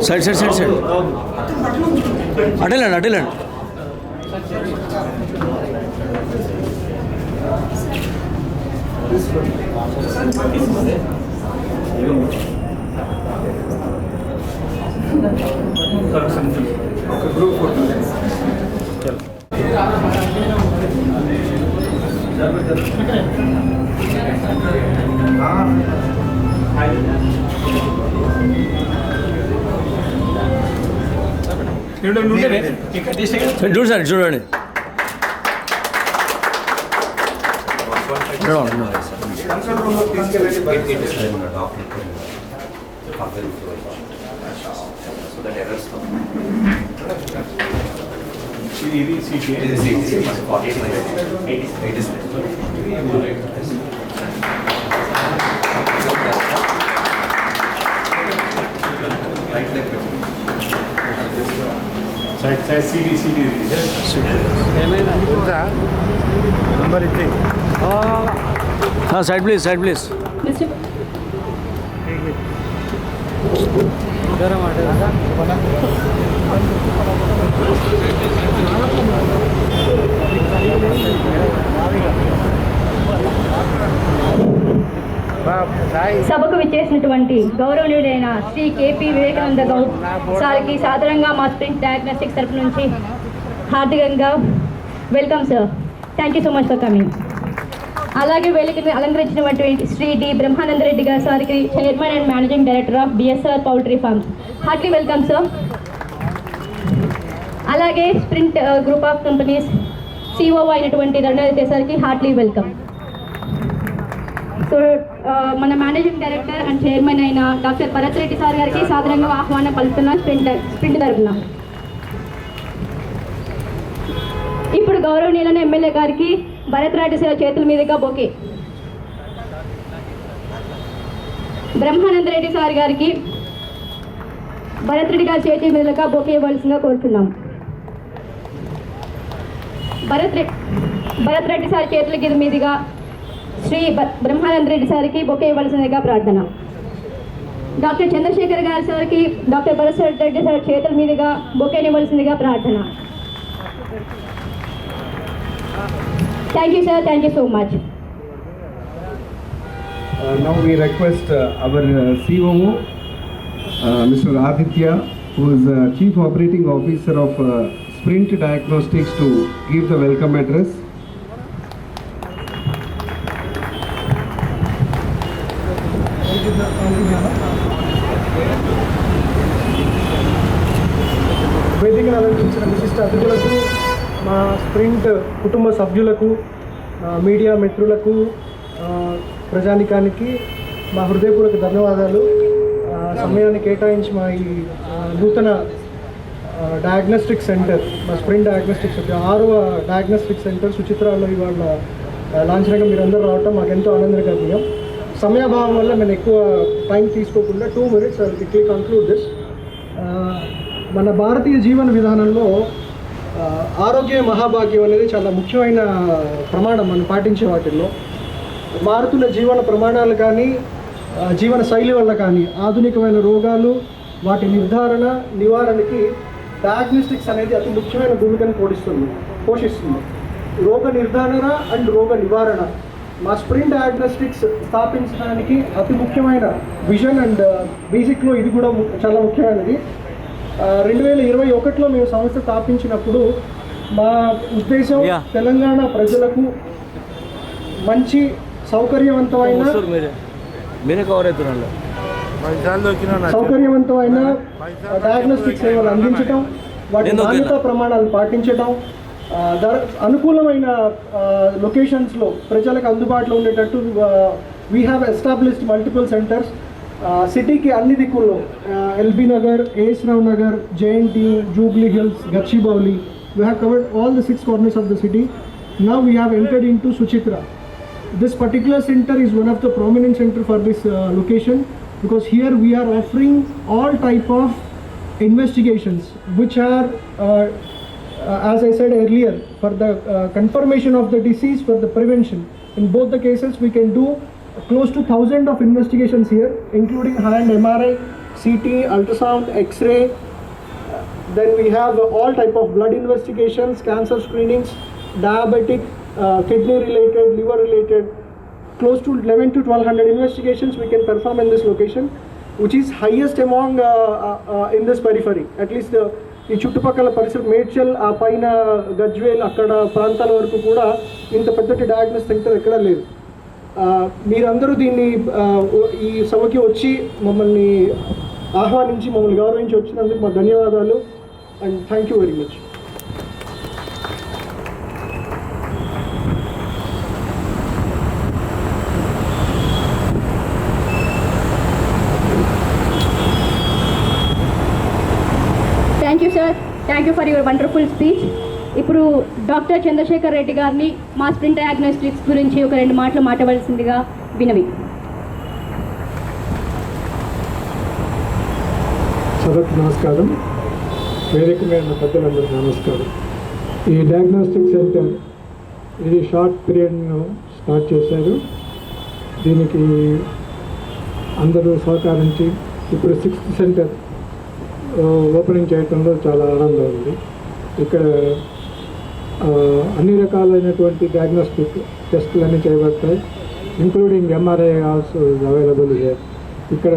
Side side side side అటెలండి అటెలండి. చూడండి సార్ చూడండి. Side please side please. సభకు విచ్చేసినటువంటి గౌరవనీయులైన శ్రీ కేపీ వివేకానంద గౌడ్ సార్కి సాధారణంగా మా స్ప్రింట్ డయాగ్నోస్టిక్స్ తరఫు నుంచి హార్దికంగా welcome sir. Thank you so much for coming. అలాగే వేదికను అలంకరించినటువంటి శ్రీ డి బ్రహ్మానంద రెడ్డి గారు సార్కి chairman and managing director of BSR poultry farms heartily welcome sir. అలాగే Sprint group of companies CEO అయినటువంటి దండాదిత్య సార్కి హార్ట్లీ వెల్కమ్. సో మన మేనేజింగ్ డైరెక్టర్ అండ్ చైర్మన్ అయిన డాక్టర్ భరత్ రెడ్డి సార్ గారికి సాధారణంగా ఆహ్వానం పలుకుతున్నాం స్ప్రింట్ తరఫున. ఇప్పుడు గౌరవనీయులైన ఎమ్మెల్యే గారికి భరత్ రెడ్డి సార్ చేతుల మీదుగా బొకే, బ్రహ్మానంద రెడ్డి సార్ గారికి భరత్ రెడ్డి గారి చేతుల మీదుగా బొకే ఇవ్వాల్సిందిగా కోరుతున్నాం. భరత్ రెడ్డి సార్ చేతుల మీదుగా శ్రీ బ్రహ్మానంద రెడ్డి సార్కి బొకే ఇవ్వాల్సిందిగా ప్రార్థన. డాక్టర్ చంద్రశేఖర్ గారి సార్కి డాక్టర్ భరత్ రెడ్డి సార్ చేతుల మీదుగా బొకేని ఇవ్వాల్సిందిగా ప్రార్థన. Thank you, sir. Thank you so much. Now we request our COO, Mr. Aditya, who is Chief Operating Officer of Sprint Diagnostics, to give the welcome address. వేదికను అలంకరించిన విశిష్ట అతిథులకు, మా స్ప్రింట్ కుటుంబ సభ్యులకు, మీడియా మిత్రులకు, ప్రజానికానికి మా హృదయపూర్వక ధన్యవాదాలు. సమయాన్ని కేటాయించి మా ఈ నూతన డయాగ్నోస్టిక్ సెంటర్, మా స్ప్రింట్ డయాగ్నోస్టిక్ సెంటర్ 6వ డయాగ్నోస్టిక్ సెంటర్ సుచిత్రాలో ఇవాళ లాంఛనంగా మీరందరూ రావటం మాకు ఎంతో ఆనందకరం. సమయాభావం వల్ల నేను ఎక్కువ టైం తీసుకోకుండా 2 minutes I quickly conclude this. మన భారతీయ జీవన విధానంలో ఆరోగ్య మహాభాగ్యం అనేది చాలా ముఖ్యమైన ప్రమాణం మనం పాటించే వాటిల్లో. మారుతున్న జీవన ప్రమాణాలు కానీ జీవన శైలి వల్ల కానీ ఆధునికమైన రోగాలు, వాటి నిర్ధారణ, నివారణకి డయాగ్నోస్టిక్స్ అనేది అతి ముఖ్యమైన భూమికను పోషిస్తుంది. రోగ నిర్ధారణ అండ్ రోగ నివారణ మా స్ప్రింట్ డయాగ్నోస్టిక్స్ స్థాపించడానికి అతి ముఖ్యమైన విజన్ అండ్ బేసిక్లో ఇది కూడా చాలా ముఖ్యమైనది. 2021లో మేము సంస్థ స్థాపించినప్పుడు మా ఉద్దేశం తెలంగాణ ప్రజలకు మంచి సౌకర్యవంతమైన డయాగ్నోస్టిక్ సేవలు అందించడం, వాటి నాణ్యత ప్రమాణాలు పాటించడం, అనుకూలమైన లొకేషన్స్లో ప్రజలకు అందుబాటులో ఉండేటట్టు we have established multiple centres సిటీకి అన్ని దిక్కుల్లో. LB Nagar, AS Rao Nagar, JNT, Jubilee Hills, Gachibowli. We have covered all the 6 corners of the city. Now we have entered into Suchitra. This particular center is one of the prominent center for this location, because here we are offering all type of investigations which are as I said earlier, for the confirmation of the disease, for the prevention. In both the cases, we can do close to 1,000 of investigations here, including hand MRI, CT, ultrasound, X-ray. Then we have all type of blood investigations, cancer screenings, diabetic, kidney related, liver related. Close to 11 to 1,200 investigations we can perform in this location, which is highest among in this periphery. At least ఈ చుట్టుపక్కల పరిసర మేడ్చల్ ఆ పైన గజ్వేల్ అక్కడ ప్రాంతాల వరకు కూడా ఇంత పెద్దటి డయాగ్నోస్ సెంటర్ ఎక్కడ లేదు. మీరందరూ దీన్ని ఈ సభకి వచ్చి మమ్మల్ని ఆహ్వానించి మమ్మల్ని గౌరవించి వచ్చినందుకు మా ధన్యవాదాలు and thank you very much. Thank you sir, thank you for your wonderful speech. ఇప్పుడు డాక్టర్ చంద్రశేఖర్ రెడ్డి గారిని మా స్ప్రింట్ డయాగ్నోస్టిక్స్ గురించి ఒక 2 మాటలు మాట్లాడవలసిందిగా వినవి. సభకు నమస్కారం, వేదిక మీద పెద్దలందరికీ నమస్కారం. ఈ డయాగ్నోస్టిక్ సెంటర్ ఇది షార్ట్ పీరియడ్ను స్టార్ట్ చేశారు. దీనికి అందరూ సహకరించి ఇప్పుడు 6th సెంటర్ ఓపెనింగ్ చేయడంలో చాలా ఆనందం ఉంది. ఇక్కడ అన్ని రకాలైనటువంటి డయాగ్నోస్టిక్ టెస్టులన్నీ చేయబడతాయి, including MRI also available here. ఇక్కడ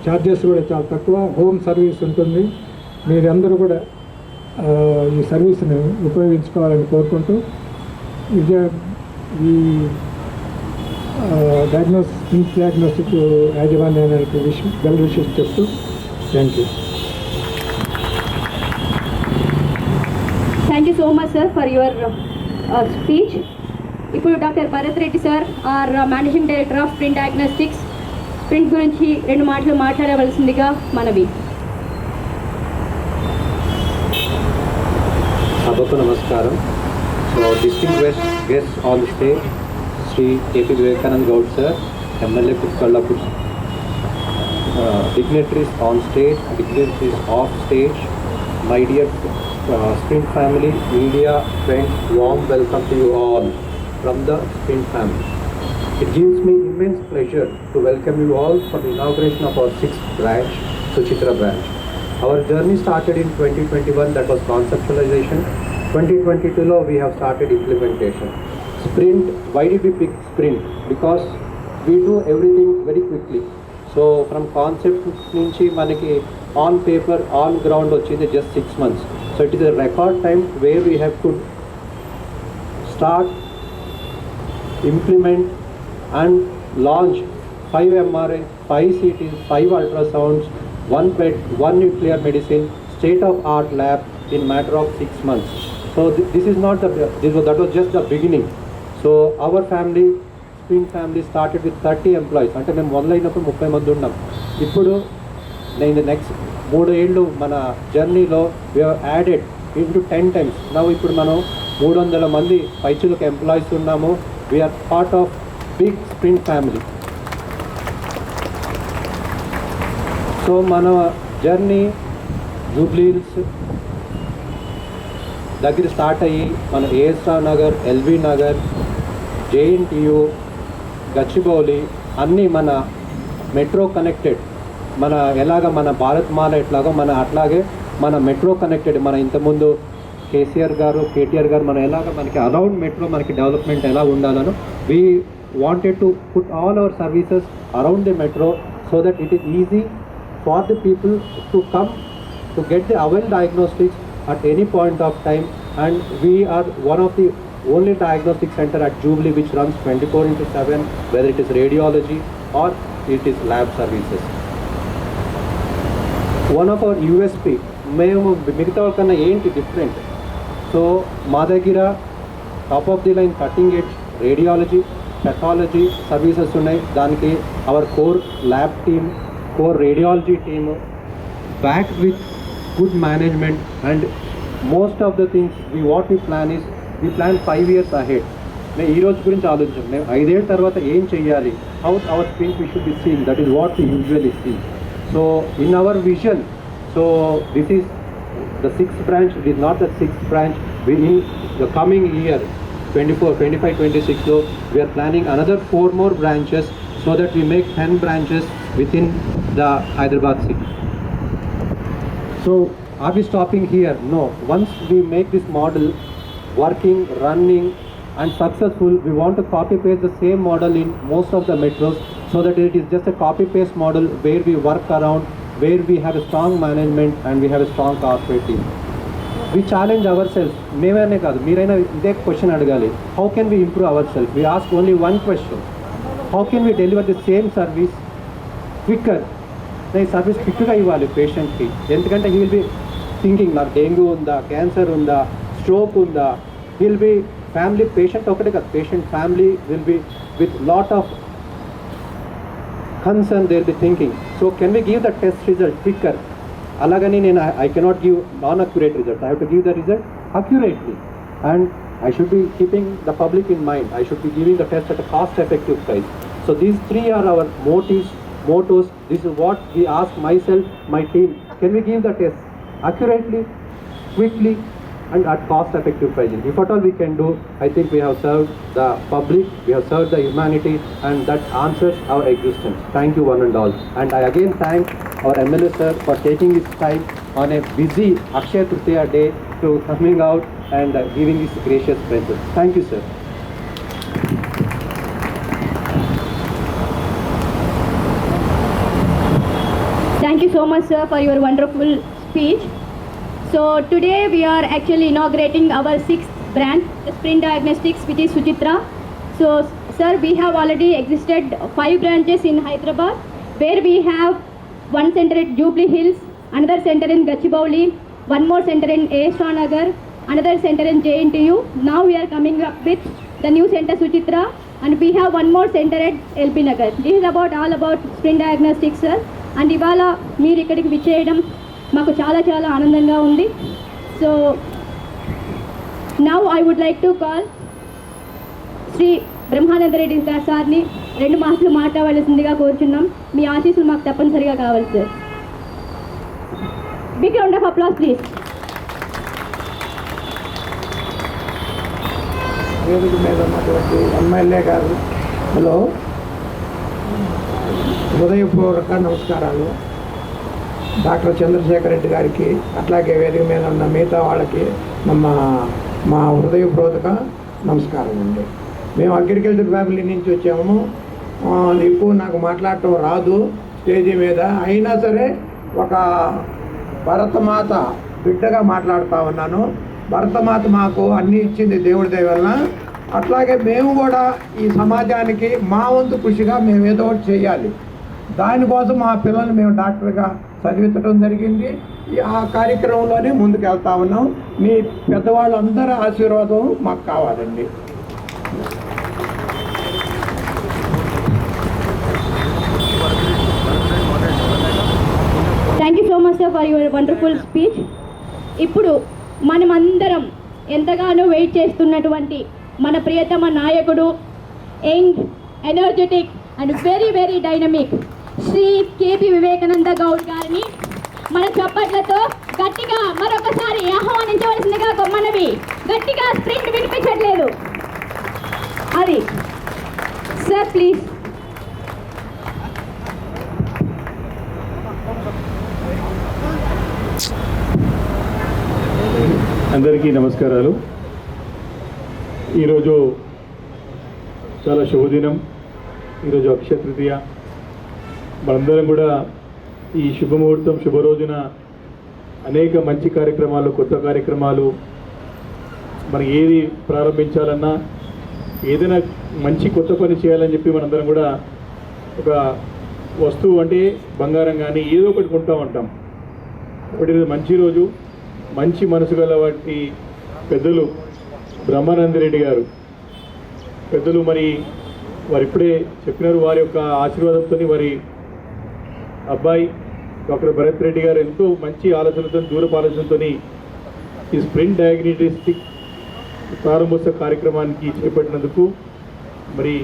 ఛార్జెస్ కూడా చాలా తక్కువ, హోమ్ సర్వీస్ ఉంటుంది. మీరందరూ కూడా ఈ సర్వీస్ని ఉపయోగించుకోవాలని కోరుకుంటూ ఈ డయాగ్నోస్టిక్ యాజమాన్యానికి వెల్ విషెస్ చెప్తూ thank you. Thank you so much sir for your speech. ఇప్పుడు doctor Bharat Reddy sir our managing director of Sprint Diagnostics Sprint గురించి 2 మాటలు మాట్లాడవలసిందిగా మనవి. సభకు నమస్కారం. So distinguished guest on the stage Shri KP Vivekananda Goud sir, MLA Kukkalapur, dignitaries on stage, dignitaries off stage, my dear Sprint family, media, friends, warm welcome to you all from the Sprint family. It gives me immense pleasure to welcome you all for the inauguration of our 6th branch, Suchitra branch. Our journey started in 2021, that was conceptualization. 2022 we have started implementation. Sprint, why did we pick Sprint? Because we do everything very quickly. So from concept nunchi manaki on paper, on ground ochindi just 6 months. So it is a record time where we have to start, implement and launch 5 MRI, 5 CTs, 5 ultrasounds, 1 PET, 1 nuclear medicine, state of art lab in matter of 6 months. So this is not that was just the beginning. So our family, Sprint family, started with 30 employees. అంటే మేము మొదలైనప్పుడు 30 మంది ఉన్నాం. ఇప్పుడు నేను next 3 ఏళ్ళు మన జర్నీలో we have added into 10 times. Now ఇప్పుడు మనం 300 మంది పైచులకు ఎంప్లాయీస్ ఉన్నాము. We are part of big Sprint family. So మన జర్నీ జూబ్లీ హిల్స్ దగ్గర స్టార్ట్ అయ్యి మన ASR Nagar, LB Nagar, JNTU, Gachibowli అన్నీ మన మెట్రో కనెక్టెడ్. మన ఎలాగ మన భారత్ మాల ఎట్లాగో మన అట్లాగే మన మెట్రో కనెక్టెడ్. మన ఇంతకుముందు కేసీఆర్ గారు, కేటీఆర్ గారు మనం ఎలాగ మనకి అరౌండ్ మెట్రో మనకి డెవలప్మెంట్ ఎలా ఉండాలనో we wanted to put all our services around the metro so that it is easy for the people to come to get the avail diagnostics at any point of time, and we are one of the only diagnostic center at Jubilee which runs 24/7, whether it is radiology or it is lab services. One of our USP, మేము మిగతా కన్నా ఏంటి different, so మా దగ్గర top of the line cutting edge radiology, pathology services ఉన్నాయి. దానికి hour core lab team, core radiology team back with good management, and most of the things what we plan is we plan 5 years ahead. మేము ఈ రోజు గురించి ఆలోచించాం, మేము 5 ఏళ్ళ తర్వాత ఏం చేయాలి, how our sprint we should be seeing, that is what we usually see. So in our vision, so this is the sixth branch. It is not the sixth branch. We in the coming year, 24, 25, 26, so we are planning another 4 more branches so that we make 10 branches within the Hyderabad city. So are we stopping here? No. Once we make this model working, running and successful, we want to copy paste the same model in most of the metros so that it is just a copy paste model where we work around, where we have a strong management and we have a strong corporate team. We challenge ourselves. మేమనే కాదు, మీరైనా ఇదే question అడగాలి. How can we improve ourselves? We ask only one question. How can we deliver the same service quicker? ఈ service క్విక్గా ఇవ్వాలి పేషెంట్కి. ఎందుకంటే he will be thinking నాకు డెంగ్యూ ఉందా, క్యాన్సర్ ఉందా, స్ట్రోక్ ఉందా. He will be family patient ఒకటే కాదు, patient family will be with lot of concern they will be thinking. So can we give the test result quicker? Alagani I cannot give non-accurate result. I have to give the result accurately, and I should be keeping the public in mind. I should be giving the test at a cost-effective price. So these 3 are our mottos. This is what we ask myself, my team. Can we give the test accurately, quickly, and at cost-effective pricing? If at all we can do, I think we have served the public, we have served the humanity, and that answers our existence. Thank you one and all. And I again thank our MLA sir for taking his time on a busy Akshaya Tritiya day to coming out and giving his gracious presence. Thank you, sir. Thank you so much, sir, for your wonderful speech. So today we are actually inaugurating our 6th branch, the Sprint Diagnostics, which is Suchitra. So sir, we have already existed 5 branches in Hyderabad, where we have one center at Jubilee Hills, another center in Gachibowli, one more center in A.S. Nagar, another center in JNTU. Now we are coming up with the new center Suchitra, and we have one more center at LB Nagar. This is all about Sprint Diagnostics, sir. And ఇవాళ మీరు ఇక్కడికి విచ్చేయడం మాకు చాలా చాలా ఆనందంగా ఉంది. So now I would like to call Shri Brahmananda Reddy సార్ని 2 మాటలు మాట్లాడవలసిందిగా కోరుచున్నాం. మీ ఆశీస్సులు మాకు తప్పనిసరిగా కావాలి sir. Big round of applause please. వేదిక మీద ఉన్నటువంటి ఎమ్మెల్యే గారు, హలో, హృదయపూర్వక నమస్కారాలు. డాక్టర్ చంద్రశేఖర్ రెడ్డి గారికి, అట్లాగే వేదిక మీద ఉన్న మిగతా వాళ్ళకి మా హృదయపూర్వక నమస్కారం అండి. మేము అగ్రికల్చర్ ఫ్యామిలీ నుంచి వచ్చాము. ఎక్కువ నాకు మాట్లాడటం రాదు స్టేజీ మీద, అయినా సరే ఒక భరతమాత బిడ్డగా మాట్లాడుతూ ఉన్నాను. భరతమాత మాకు అన్నీ ఇచ్చింది దేవుడి దయ వలన. అట్లాగే మేము కూడా ఈ సమాజానికి మా వంతు కృషిగా మేము ఏదో ఒకటి చేయాలి. దానికోసం మా పిల్లల్ని మేము డాక్టర్గా చదివించడం జరిగింది. ఆ కార్యక్రమంలోనే ముందుకు వెళ్తా ఉన్నాం. మీ పెద్దవాళ్ళందరి ఆశీర్వాదం మాకు కావాలండి. Thank you so much sir for your wonderful speech. ఇప్పుడు మనమందరం ఎంతగానో వెయిట్ చేస్తున్నటువంటి మన ప్రియతమ నాయకుడు, young, energetic and very very dynamic Shri KP Vivekananda Goud గారిని మన చప్పట్లతో గట్టిగా మరొకసారి ఆహ్వానించవలసిందిగా మనవి. గట్టిగా స్ప్రింట్ వినిపించట్లేదు. అది సార్ ప్లీజ్. అందరికీ నమస్కారాలు. ఈరోజు చాలా శుభదినం. ఈరోజు అక్షయ తృతీయ. మనందరం కూడా ఈ శుభముహూర్తం, శుభరోజున అనేక మంచి కార్యక్రమాలు, కొత్త కార్యక్రమాలు, మనం ఏది ప్రారంభించాలన్నా, ఏదైనా మంచి కొత్త పని చేయాలని చెప్పి మనందరం కూడా ఒక వస్తువు అంటే బంగారం కానీ ఏదో ఒకటి కొంటూ ఉంటాం. ఒకటి మంచి రోజు, మంచి మనసు గల వాటి పెద్దలు బ్రహ్మానందరెడ్డి గారు పెద్దలు మరి వారు ఇప్పుడే చెప్పినారు. వారి యొక్క ఆశీర్వాదంతో వారి అబ్బాయి డాక్టర్ భరత్ రెడ్డి గారు ఎంతో మంచి ఆలోచనతో, దూరపు ఆలోచనతో ఈ స్ప్రింట్ డయాగ్నోస్టిక్ ప్రారంభోత్సవ కార్యక్రమానికి చేపట్టినందుకు మరి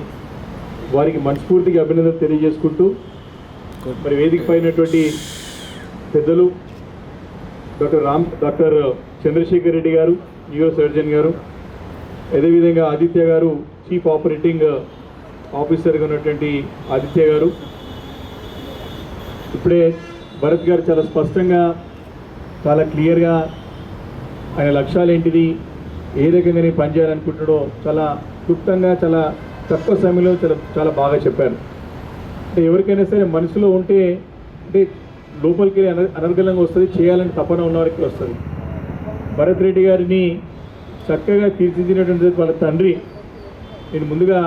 వారికి మనస్ఫూర్తిగా అభినందనలు తెలియజేసుకుంటూ, మరి వేదిక పైనటువంటి పెద్దలు డాక్టర్ చంద్రశేఖర్ రెడ్డి గారు, న్యూరో సర్జన్ గారు, అదేవిధంగా ఆదిత్య గారు, చీఫ్ ఆపరేటింగ్ ఆఫీసర్గా ఉన్నటువంటి ఆదిత్య గారు. ఇప్పుడే భరత్ గారు చాలా స్పష్టంగా, చాలా క్లియర్గా ఆయన లక్ష్యాలు ఏంటిది, ఏ రకంగా నేను పనిచేయాలనుకుంటున్నాడో చాలా క్లుప్తంగా, చాలా తక్కువ సమయంలో చాలా బాగా చెప్పారు. అంటే ఎవరికైనా సరే మనసులో ఉంటే, అంటే లోపలికి అనర్గళంగా వస్తుంది, చేయాలని తపన ఉన్నవారికి వస్తుంది. భరత్ రెడ్డి గారిని చక్కగా తీర్చిదిద్దినటువంటి వాళ్ళ తండ్రి, నేను ముందుగా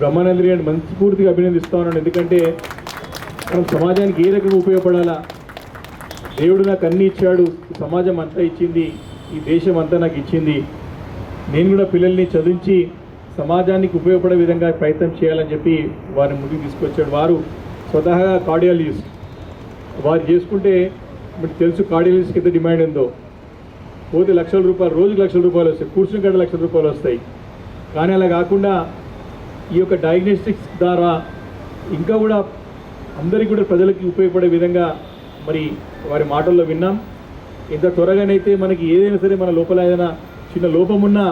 బ్రహ్మానంద గారిని మనస్ఫూర్తిగా అభినందిస్తా ఉన్నాను. ఎందుకంటే మనం సమాజానికి ఏ రకంగా ఉపయోగపడాలా, దేవుడు నాకు అన్నీ ఇచ్చాడు, సమాజం అంతా ఇచ్చింది, ఈ దేశం అంతా నాకు ఇచ్చింది, నేను కూడా పిల్లల్ని చదివించి సమాజానికి ఉపయోగపడే విధంగా ప్రయత్నం చేయాలని చెప్పి వారిని ముందుకు తీసుకొచ్చాడు. వారు స్వతహాగా కార్డియాలజిస్ట్. వారు చేసుకుంటే మీకు తెలుసు కార్డియాలజిస్ట్కి ఎంత డిమాండ్ ఉందో. పోతే లక్షల రూపాయలు, రోజుకి లక్షల రూపాయలు వస్తాయి, కూర్చుని గంట లక్షల రూపాయలు వస్తాయి. కానీ అలా కాకుండా ఈ యొక్క డయాగ్నోస్టిక్స్ ద్వారా ఇంకా కూడా అందరికీ కూడా ప్రజలకి ఉపయోగపడే విధంగా మరి వారి మాటల్లో విన్నాం. ఇంత త్వరగానైతే మనకి ఏదైనా సరే మన లోపల ఏదైనా చిన్న లోపం ఉన్నా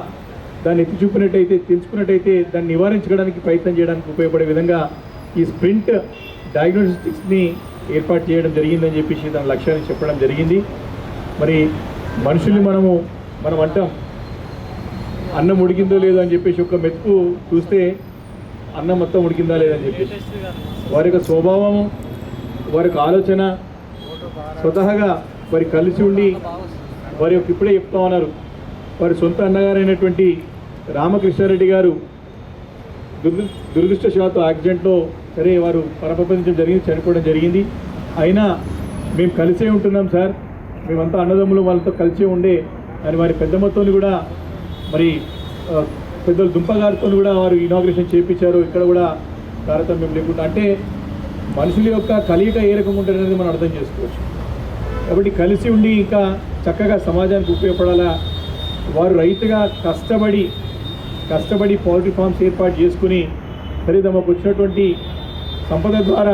దాన్ని ఎత్తి చూపినట్టయితే, తెలుసుకున్నట్టయితే దాన్ని నివారించడానికి ప్రయత్నం చేయడానికి ఉపయోగపడే విధంగా ఈ స్ప్రింట్ డయాగ్నోస్టిక్స్ని ఏర్పాటు చేయడం జరిగిందని చెప్పేసి దాని లక్ష్యాన్ని చెప్పడం జరిగింది. మరి మనుషుల్ని మనం అంటాం అన్నం ఉడికిందో లేదో అని చెప్పేసి ఒక మెతుకు చూస్తే అన్నం మొత్తం ఉడికిందా లేదని చెప్పేసి వారి యొక్క స్వభావము, వారి యొక్క ఆలోచన స్వతహాగా వారి కలిసి ఉండి వారి యొక్క ఇప్పుడే చెప్తా ఉన్నారు, వారి సొంత అన్నగారైనటువంటి రామకృష్ణారెడ్డి గారు దురదృష్టవశాత్తు యాక్సిడెంట్లో సరే వారు పరమపదించడం జరిగింది, చనిపోవడం జరిగింది. అయినా మేము కలిసే ఉంటున్నాం సార్, మేమంతా అన్నదమ్ములు వాళ్ళతో కలిసే ఉండే అని వారి పెద్దమ్మతో కూడా మరి పెద్దలు దుంపగారితో కూడా వారు ఇనాగ్రేషన్ చేయించారు. ఇక్కడ కూడా తారతమ్యం లేకుండా, అంటే మనుషుల యొక్క కలియిక ఏ రకంగా ఉంటుందనేది మనం అర్థం చేసుకోవచ్చు. కాబట్టి కలిసి ఉండి ఇంకా చక్కగా సమాజానికి ఉపయోగపడాలా. వారు రైతుగా కష్టపడి పౌల్ట్రీ ఫార్మ్స్ ఏర్పాటు చేసుకుని సరే తమకు వచ్చినటువంటి సంపద ద్వారా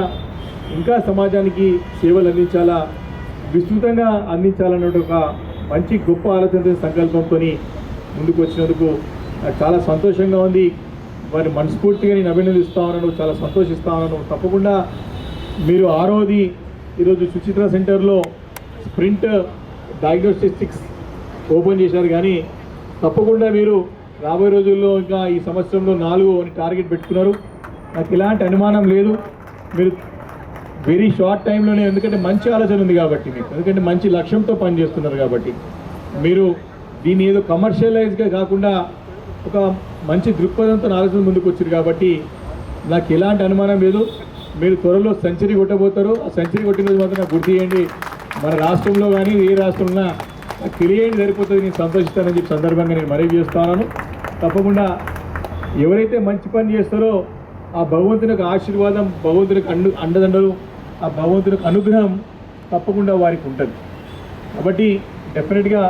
ఇంకా సమాజానికి సేవలు అందించాలా, విస్తృతంగా అందించాలన్న ఒక మంచి గొప్ప ఆలోచన సంకల్పంతో ముందుకు వచ్చినందుకు నాకు చాలా సంతోషంగా ఉంది. వారిని మనస్ఫూర్తిగా నేను అభినందిస్తా ఉన్నాను, చాలా సంతోషిస్తా ఉన్నాను. తప్పకుండా మీరు 6వది ఈరోజు సుచిత్ర సెంటర్లో స్ప్రింట్ డయాగ్నోస్టిక్స్ ఓపెన్ చేశారు. కానీ తప్పకుండా మీరు రాబోయే రోజుల్లో ఇంకా ఈ సంవత్సరంలో 4 అని టార్గెట్ పెట్టుకున్నారు. నాకు ఎలాంటి అనుమానం లేదు, మీరు వెరీ షార్ట్ టైంలోనే, ఎందుకంటే మంచి ఆలోచన ఉంది కాబట్టి మీకు, ఎందుకంటే మంచి లక్ష్యంతో పనిచేస్తున్నారు కాబట్టి మీరు దీన్ని ఏదో కమర్షియలైజ్గా కాకుండా ఒక మంచి దృక్పథంతో ఆలోచన ముందుకు వచ్చారు కాబట్టి నాకు ఎలాంటి అనుమానం లేదు. మీరు త్వరలో సెంచరీ కొట్టబోతారు. ఆ సెంచరీ కొట్టిన రోజు మాత్రం నాకు గుర్తు చేయండి. మన రాష్ట్రంలో కానీ ఏ రాష్ట్రంలో నాకు తెలియండి సరిపోతుంది, నేను సంతోషిస్తానని చెప్పి సందర్భంగా నేను మరీ చేస్తున్నాను. తప్పకుండా ఎవరైతే మంచి పని చేస్తారో ఆ భగవంతుని యొక్క ఆశీర్వాదం, భగవంతునికి అండదండలు, ఆ భగవంతునికి అనుగ్రహం తప్పకుండా వారికి ఉంటుంది. కాబట్టి డెఫినెట్గా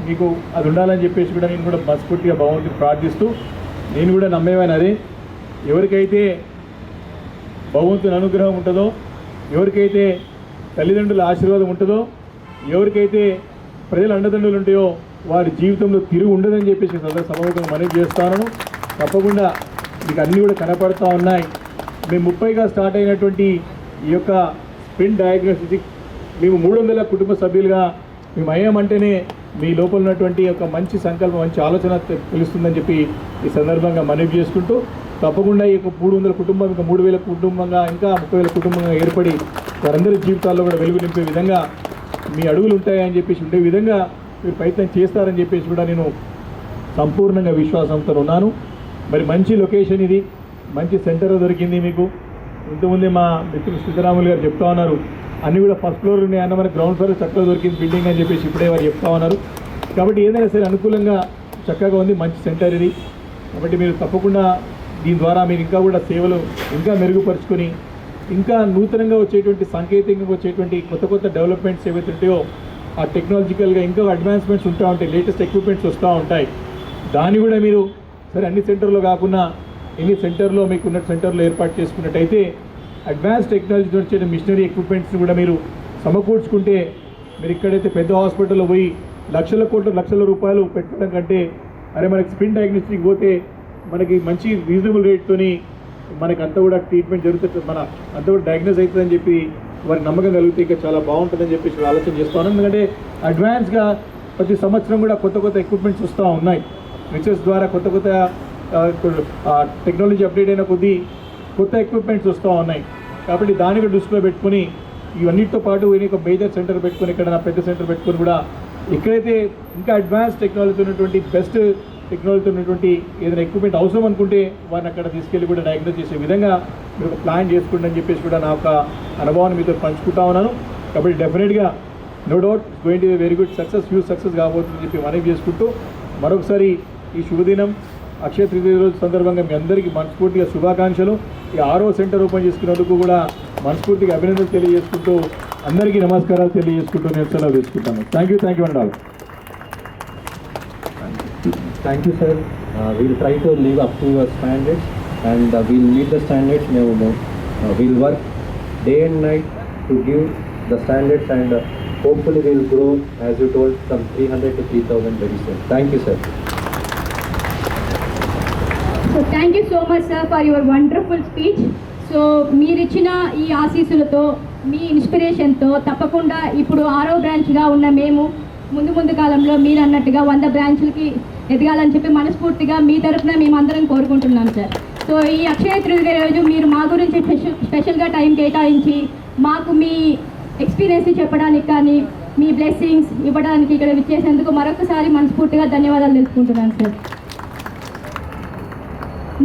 మీకు అది ఉండాలని చెప్పేసి కూడా నేను కూడా మనస్ఫూర్తిగా భగవంతుని ప్రార్థిస్తూ, నేను కూడా నమ్మేవాని అదే, ఎవరికైతే భగవంతుని అనుగ్రహం ఉంటుందో, ఎవరికైతే తల్లిదండ్రుల ఆశీర్వాదం ఉంటుందో, ఎవరికైతే ప్రజల అండదండలు ఉంటాయో వారి జీవితంలో తిరుగు ఉండదని చెప్పేసి సమూహంగా మనవి చేస్తాను. తప్పకుండా మీకు అన్నీ కూడా కనపడతా ఉన్నాయి. మేము 30గా స్టార్ట్ అయినటువంటి ఈ యొక్క స్ప్రింట్ డయాగ్నోస్టిక్స్ మేము 300 కుటుంబ సభ్యులుగా మేము అయ్యామంటేనే మీ లోపల ఉన్నటువంటి ఒక మంచి సంకల్పం, మంచి ఆలోచన తెలుస్తుందని చెప్పి ఈ సందర్భంగా మనవి చేసుకుంటూ, తప్పకుండా ఈ యొక్క 300 కుటుంబం ఇంకా 3000 కుటుంబంగా, ఇంకా 30,000 కుటుంబంగా ఏర్పడి వారందరి జీవితాల్లో కూడా వెలుగు నింపే విధంగా మీ అడుగులు ఉంటాయని చెప్పేసి ఉండే విధంగా మీరు ప్రయత్నం చేస్తారని చెప్పేసి కూడా నేను సంపూర్ణంగా విశ్వాసంతో ఉన్నాను. మరి మంచి లొకేషన్ ఇది, మంచి సెంటర్ దొరికింది మీకు. ఇంతకుముందే మా మిత్రులు సీతారాములు గారు చెప్తా ఉన్నారు, అన్నీ కూడా ఫస్ట్ ఫ్లోర్ ఉన్నాయి అన్న, మనకి గ్రౌండ్ ఫ్లోర్ చక్కగా దొరికింది బిల్డింగ్ అని చెప్పేసి ఇప్పుడే వారు చెప్తా ఉన్నారు. కాబట్టి ఏదైనా సరే అనుకూలంగా చక్కగా ఉంది, మంచి సెంటర్ ఇది. కాబట్టి మీరు తప్పకుండా దీని ద్వారా మీరు ఇంకా కూడా సేవలు ఇంకా మెరుగుపరుచుకొని, ఇంకా నూతనంగా వచ్చేటువంటి సాంకేతికంగా వచ్చేటువంటి కొత్త డెవలప్మెంట్స్ ఏవైతే ఉంటాయో ఆ టెక్నాలజికల్గా ఇంకా అడ్వాన్స్మెంట్స్ ఉంటా ఉంటాయి, లేటెస్ట్ ఎక్విప్మెంట్స్ వస్తూ ఉంటాయి. దాన్ని కూడా మీరు సరే అన్ని సెంటర్లో కాకుండా ఎన్ని సెంటర్లో మీకు ఉన్న సెంటర్లో ఏర్పాటు చేసుకున్నట్టయితే అడ్వాన్స్ టెక్నాలజీతో వచ్చే మిషనరీ ఎక్విప్మెంట్స్ని కూడా మీరు సమకూర్చుకుంటే మీరు ఇక్కడైతే పెద్ద హాస్పిటల్లో పోయి లక్షల రూపాయలు పెట్టడం కంటే అరే మనకి స్ప్రింట్ డయాగ్నోస్టిక్ పోతే మనకి మంచి రీజనబుల్ రేట్తోని మనకి అంతా కూడా ట్రీట్మెంట్ జరుగుతుంది, మన అంతా కూడా డయాగ్నోస్ అవుతుందని చెప్పి వారికి నమ్మకం కలిగితే ఇంకా చాలా బాగుంటుందని చెప్పేసి ఆలోచన చేస్తాను. ఎందుకంటే అడ్వాన్స్గా ప్రతి సంవత్సరం కూడా కొత్త ఎక్విప్మెంట్స్ వస్తూ ఉన్నాయి. రీసెర్చ్ ద్వారా కొత్త టెక్నాలజీ అప్డేట్ అయిన కొద్దీ కొత్త ఎక్విప్మెంట్స్ వస్తూ ఉన్నాయి. కాబట్టి దాన్ని కూడా దృష్టిలో పెట్టుకుని ఇవన్నిటితో పాటు ఒక మేజర్ సెంటర్ పెట్టుకుని ఇక్కడ పెద్ద సెంటర్ పెట్టుకుని కూడా ఎక్కడైతే ఇంకా అడ్వాన్స్ టెక్నాలజీ ఉన్నటువంటి బెస్ట్ టెక్నాలజీ ఉన్నటువంటి ఏదైనా ఎక్విప్మెంట్ అవసరం అనుకుంటే వారిని అక్కడ తీసుకెళ్ళి కూడా డయాగ్నోస్ చేసే విధంగా మీరు ఒక ప్లాన్ చేసుకోండి అని చెప్పేసి కూడా నా యొక్క అనుభవాన్ని మీతో పంచుకుంటా ఉన్నాను. కాబట్టి డెఫినెట్గా no doubt going to very good success, huge success కాబోతుందని చెప్పి మనవి చేసుకుంటూ మరొకసారి ఈ శుభదినం అక్షయ తృతీయ రోజు సందర్భంగా మీ అందరికీ మనస్ఫూర్తిగా శుభాకాంక్షలు. ఈ 6వ సెంటర్ ఓపెన్ చేసుకున్నందుకు కూడా మనస్ఫూర్తిగా అభినందనలు తెలియజేసుకుంటూ అందరికీ నమస్కారాలు తెలియజేసుకుంటూ నేను సెలవు తీసుకుంటాను. Thank you and all. Thank you, sir. We'll try to live up to your standards and we'll meet the standards. We'll work day and night to give the standards and hopefully we'll grow, as you told, from 300 to 3,000 very soon. Thank you, sir. So thank you so much sir for your wonderful speech. So మీరిచ్చిన ఈ ఆశీస్సులతో మీ ఇన్స్పిరేషన్తో తప్పకుండా ఇప్పుడు 6వ బ్రాంచ్గా ఉన్న మేము ముందు కాలంలో మీరు అన్నట్టుగా 100 బ్రాంచ్లకి ఎదగాలని చెప్పి మనస్ఫూర్తిగా మీ తరఫున మేమందరం కోరుకుంటున్నాం సార్. సో ఈ అక్షయ తృతీయ రోజు మీరు మా గురించి స్పెషల్గా టైం కేటాయించి మాకు మీ ఎక్స్పీరియన్స్ చెప్పడానికి కానీ మీ బ్లెస్సింగ్స్ ఇవ్వడానికి ఇక్కడ విచ్చేసేందుకు మరొకసారి మనస్ఫూర్తిగా ధన్యవాదాలు తెలుసుకుంటున్నాను sir.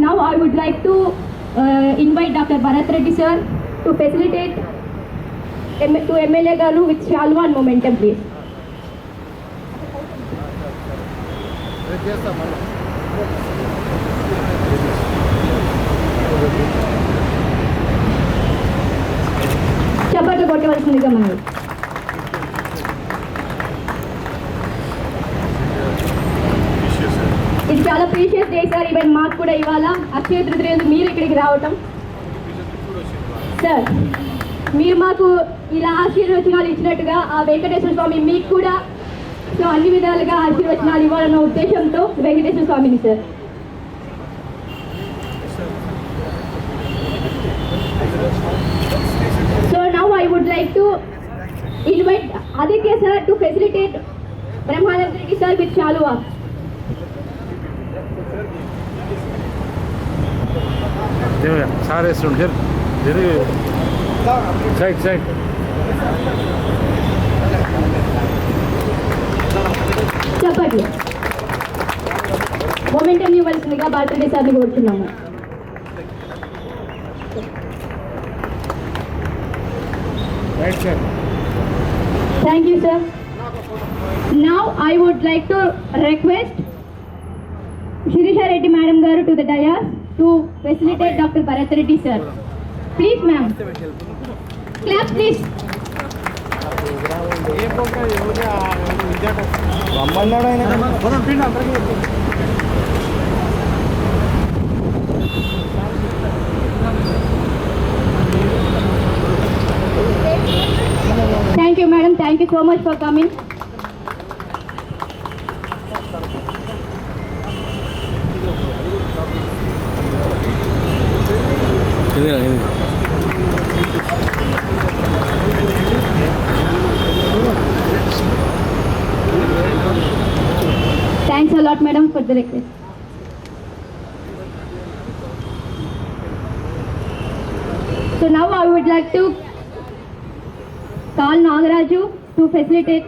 Now I would like to invite Dr. Bharat Reddy sir to facilitate to MLA Garu with Shalva and momentum, please. చప్పట్లు కొట్టవలసిందిగా మనవి. ఇది చాలా ప్రీషియస్ డే సార్. ఈవెన్ మాకు కూడా ఇవాళ అక్షయ తృతీయ మీరు ఇక్కడికి రావటం సార్, మీరు మాకు ఇలా ఆశీర్వచనాలు ఇచ్చినట్టుగా ఆ వెంకటేశ్వర స్వామి మీకు కూడా సో అన్ని విధాలుగా ఆశీర్వచనాలు ఇవ్వాలన్న ఉద్దేశంతో వెంకటేశ్వర స్వామిని sir. So now I would like to invite Aditya sir to facilitate Brahmananda Reddy sir with చాలువా. सारे स्टूडेंट साइड చెప్పండి. మొమెంటం ఇవ్వాల్సిందిగా భారతీయ సార్ని కోరుతున్నాము. Thank you sir. Now I would like to request Shirisha Reddy madam garu to the dais to facilitate Dr. Bharat Reddy sir. Please ma'am. Clap please. Thank you madam. Thank you so much for coming. Thanks a lot, madam, for the request. So now I would like to call Nagaraju to facilitate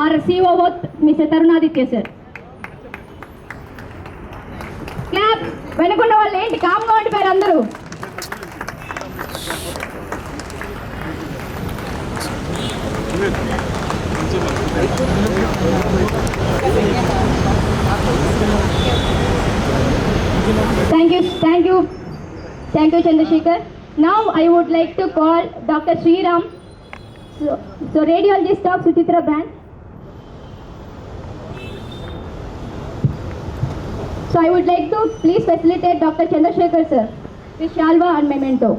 our COO, Mr. Tarunaditya sir. Clap. వెనుకున్న వాళ్ళు ఏంటి కామ్గా ఉండిపోయారు అందరూ. Thank you, Chandrasekhar. Now I would like to call Dr. Sriram, so radiologist of Suchitra branch. So I would like to please facilitate Dr. Chandrasekhar sir with Shalva and memento.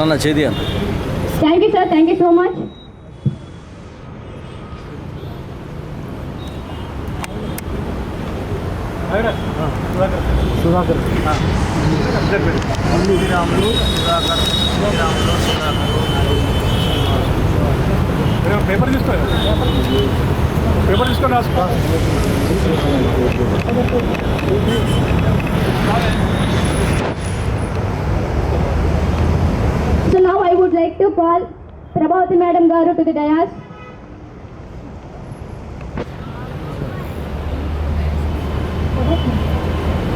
అన్న చేది అన్న. Thank you sir, thank you so much. Sudhakar paper తీసుకొని రాసుకో. So now I would like to call Prabhavati Madam Garu to the dais.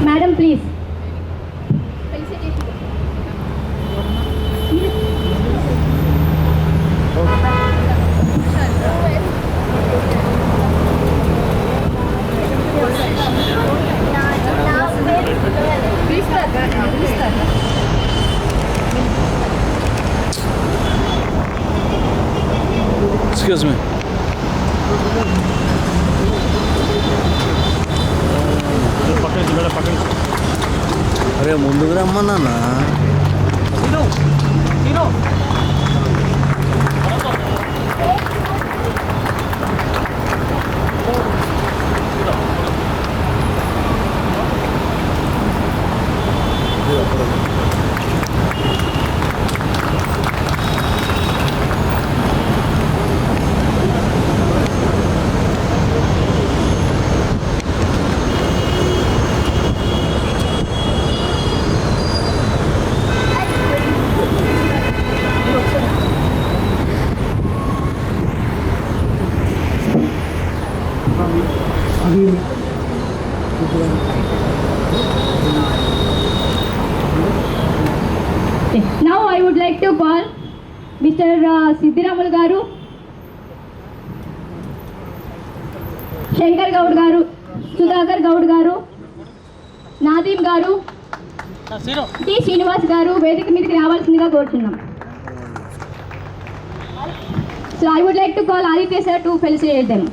Madam, please. Excuse me. అరే ముందుకు రమ్మన్నా. Now I would like to call Mr. Siddhiramul Garu, Shankar Gaud Garu, Sudhakar Gaud Garu, Nadeem Garu, T. Srinivas Garu, వేదిక మీదకి రావాల్సిందిగా కోరుచున్నాం. So I would like to call Aditya sir to felicitate them.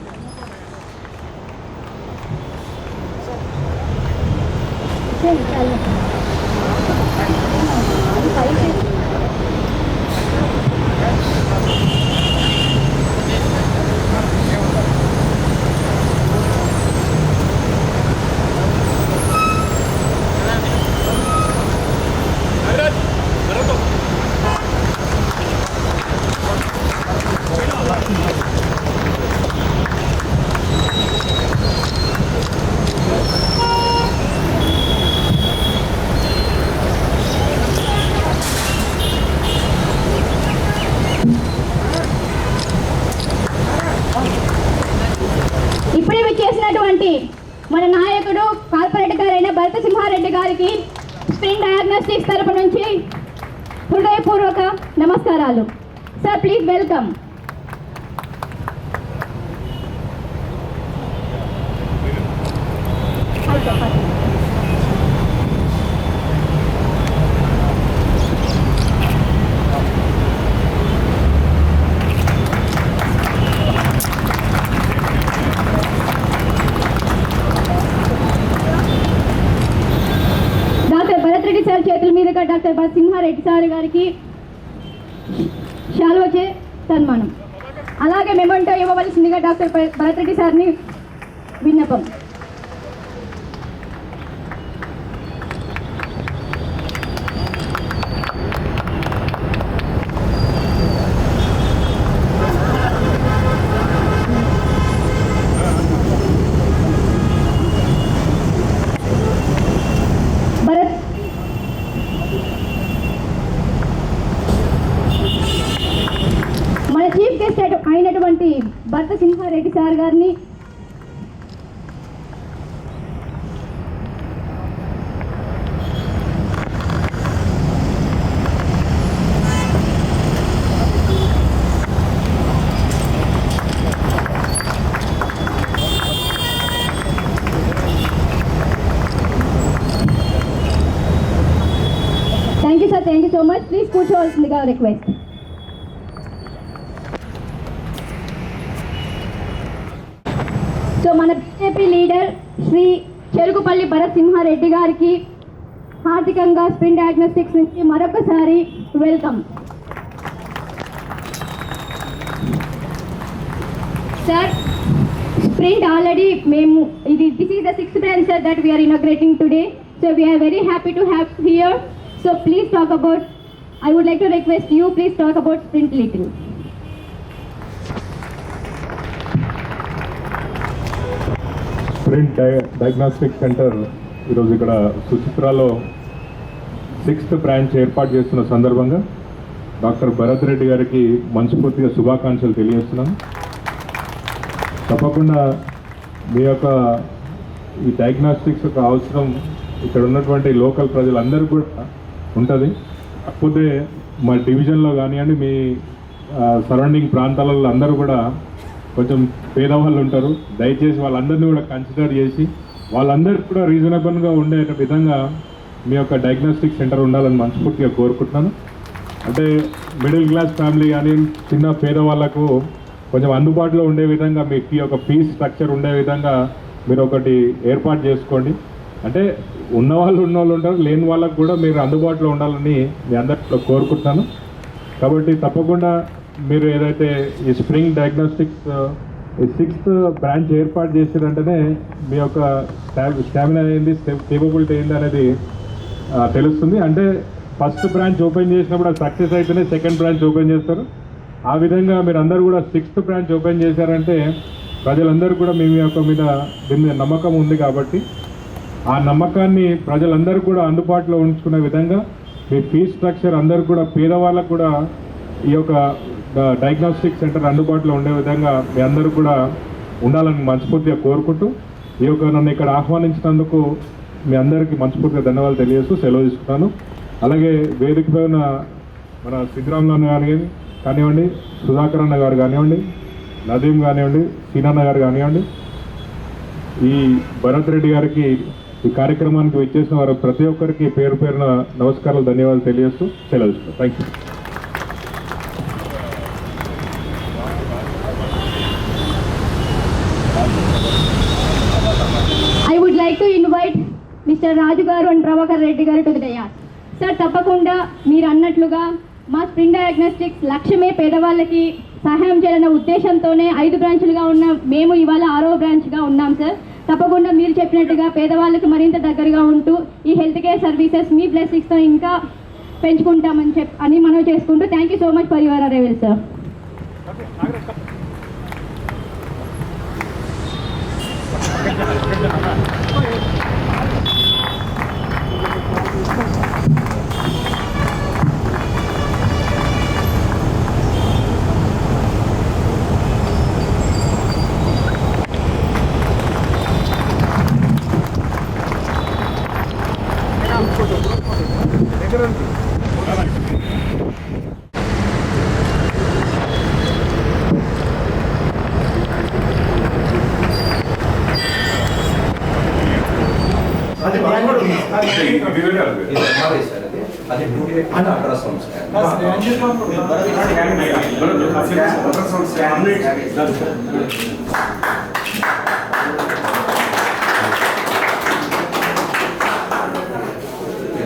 ఇప్పుడే చేసినటువంటి మన నాయకుడు corporator గారైన భరత సింహారెడ్డి గారికి స్ప్రింగ్ డయాగ్నోస్టిక్స్ తరపు నుంచి హృదయపూర్వక నమస్కారాలు. Sir please welcome. Doctor Bharat Reddy sir చేతుల మీదుగా డాక్టర్ భరత్ సింహారెడ్డి సార్ గారికి శాలువచే సన్మానం, అలాగే మెమెంటో ఇవ్వవలసిందిగా డాక్టర్ భరత్ రెడ్డి సార్ని విన్నపం. మన చీఫ్ గెస్ట్ అయినటువంటి భరత సింహారెడ్డి సార్ గారిని thank you sir, thank you so much. Please కూర్చోవలసిందిగా రిక్వెస్ట్. సో మన బీజేపీ లీడర్ శ్రీ చెరుకుపల్లి భరత్ సింహారెడ్డి గారికి హార్దికంగా స్ప్రింగ్ డయాగ్నోస్టిక్స్ నుంచి మరొకసారి welcome. Sir, Sprint already, this is the 6th branch, sir, that we are inaugurating today. So we are very happy to have here. So please talk about, I would like to request you, please talk about Sprint little. Sprint diagnostic centre ఈరోజు ఇక్కడ సుచిత్రాలో 6th branch ఏర్పాటు చేస్తున్న సందర్భంగా doctor Bharat Reddy గారికి మనస్ఫూర్తిగా శుభాకాంక్షలు తెలియజేస్తున్నాను. తప్పకుండా మీ యొక్క ఈ డయాగ్నోస్టిక్స్ యొక్క అవసరం ఇక్కడ ఉన్నటువంటి లోకల్ ప్రజలందరూ కూడా ఉంటుంది. కాకపోతే మా డివిజన్లో కానివ్వండి, మీ సరౌండింగ్ ప్రాంతాలలో అందరూ కూడా కొంచెం పేదవాళ్ళు ఉంటారు. దయచేసి వాళ్ళందరినీ కూడా కన్సిడర్ చేసి వాళ్ళందరికీ కూడా రీజనబుల్గా ఉండే విధంగా మీ యొక్క డయాగ్నోస్టిక్ సెంటర్ ఉండాలని మనస్ఫూర్తిగా కోరుకుంటున్నాను. అంటే మిడిల్ క్లాస్ ఫ్యామిలీ కానీ చిన్న పేదవాళ్ళకు కొంచెం అందుబాటులో ఉండే విధంగా మీకు యొక్క ఫీజ్ స్ట్రక్చర్ ఉండే విధంగా మీరు ఒకటి ఏర్పాటు చేసుకోండి. అంటే ఉన్నవాళ్ళు ఉంటారు, లేని వాళ్ళకు కూడా మీరు అందుబాటులో ఉండాలని మీ అందరిలో కోరుకుంటున్నాను. కాబట్టి తప్పకుండా మీరు ఏదైతే ఈ స్ప్రింగ్ డయాగ్నోస్టిక్స్ 6th బ్రాంచ్ ఏర్పాటు చేసినంటేనే మీ యొక్క స్టామినా ఏంది, కేపబిలిటీ ఏంది అనేది తెలుస్తుంది. అంటే ఫస్ట్ బ్రాంచ్ ఓపెన్ చేసినప్పుడు అది సక్సెస్ అయితేనే సెకండ్ బ్రాంచ్ ఓపెన్ చేస్తారు. ఆ విధంగా మీరు అందరూ కూడా 6th బ్రాంచ్ ఓపెన్ చేశారంటే ప్రజలందరూ కూడా మీ యొక్క మీద దీని మీద నమ్మకం ఉంది. కాబట్టి ఆ నమ్మకాన్ని ప్రజలందరూ కూడా అందుబాటులో ఉంచుకునే విధంగా మీ ఫీజ్ స్ట్రక్చర్ అందరూ కూడా పేదవాళ్ళకు కూడా ఈ యొక్క డయాగ్నోస్టిక్ సెంటర్ అందుబాటులో ఉండే విధంగా మీ అందరూ కూడా ఉండాలని మనస్ఫూర్తిగా కోరుకుంటూ ఈ యొక్క నన్ను ఇక్కడ ఆహ్వానించినందుకు మీ అందరికీ మనస్ఫూర్తిగా ధన్యవాదాలు తెలియజేస్తూ సెలవు తీసుకుంటాను. అలాగే వేదికపై ఉన్న మన సిద్ధరామన్న గారు కానివ్వండి, సుధాకర్ అన్న గారు కానివ్వండి, నదీం కానివ్వండి, సీనన్న గారు కానివ్వండి, ఈ భరత్ రెడ్డి గారికి ఈ కార్యక్రమానికి వచ్చేసిన వారు ప్రతి ఒక్కరికి పేరు పేరున నమస్కారాలు, ధన్యవాదాలు తెలియజేస్తూ సెలవు తీసుకుంటాను. Thank you. I would like to invite Mr. Raju garu and Prabhakar Reddy garu to the dais. Sir, తప్పకుండా మీరు అన్నట్లుగా మా స్ప్రింట్ డయాగ్నోస్టిక్స్ లక్ష్యమే పేదవాళ్ళకి సహాయం చేయాలన్న ఉద్దేశంతోనే 5 బ్రాంచులుగా ఉన్న మేము ఇవాళ 6వ బ్రాంచ్గా ఉన్నాం సార్. తప్పకుండా మీరు చెప్పినట్టుగా పేదవాళ్ళకి మరింత దగ్గరగా ఉంటూ ఈ హెల్త్ కేర్ సర్వీసెస్ మీ బ్లెస్సింగ్స్తో ఇంకా పెంచుకుంటామని అని మనం చేసుకుంటూ thank you so much for your arrival sir. అది ultrasound scan.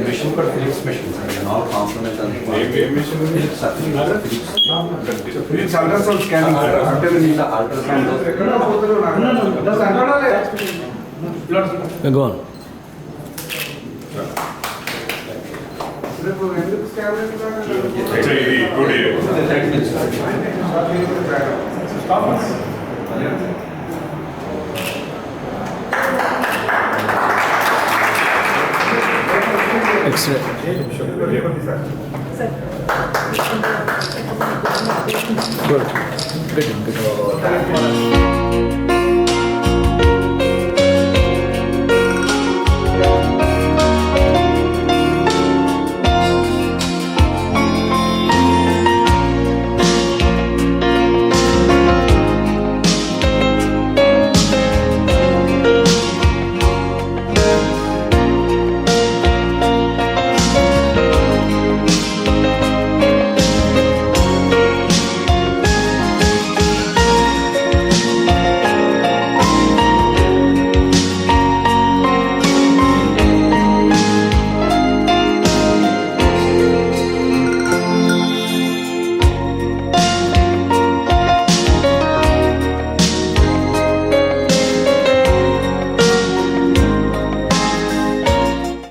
Machine called Philips machines and all components and Philips ultrasound scanning. Go on. X-ray. Good. Good.